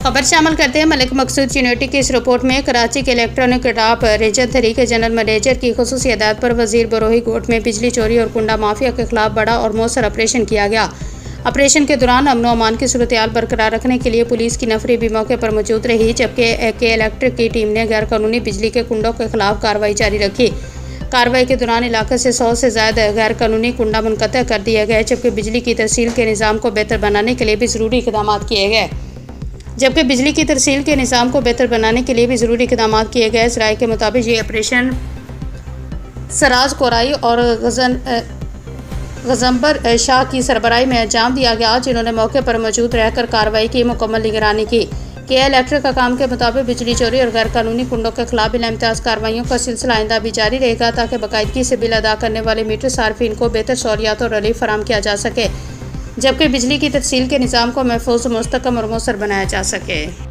खबर शामिल करते हैं मलिक मकसूद यूनिवर्सिटी की इस रिपोर्ट में कराची के इलेक्ट्रॉनिक ड्राप रीजन 3 के जनरल मैनेजर की खुसूसी हिदायत पर वजीर बरोही कोर्ट में बिजली चोरी और कुंडा माफिया के खिलाफ बड़ा और मौसर ऑपरेशन किया गया। ऑपरेशन के दौरान अमन व अमान की सूरत-ए-हाल बरकरार रखने के लिए पुलिस की नफरी भी मौके पर मौजूद रही, जबकि के इलेक्ट्रिक की टीम ने गैर कानूनी बिजली के कुंडों के खिलाफ कार्रवाई जारी रखी। कार्रवाई के दौरान इलाके से 100 से ज़्यादा गैर कानूनी कुंडा मुनक़ता कर दिया गया, जबकि बिजली की तरसील के निज़ाम को बेहतर बनाने के लिए भी ज़रूरी इक़दाम किए गए। इस राय के मुताबिक ये ऑपरेशन सराज कोराई और गजम्बर शाह की सरबराही में अंजाम दिया गया, जिन्होंने मौके पर मौजूद रहकर कार्रवाई की मुकम्मल निगरानी की। के इलेक्ट्रिक का काम के मुताबिक बिजली चोरी और गैर कानूनी कुंडों के खिलाफ बिला इम्तियाज़ कार्रवाइयों का सिलसिला आइंदा भी जारी रहेगा, ताकि बाकायदगी से बिल अदा करने वाले मीटर सार्फिन को बेहतर सहूलियात और रिलीफ फराहम किया जा सके, जबकि बिजली की तरसील के निज़ाम को महफूज, मुस्तहकम और मौसर बनाया जा सके।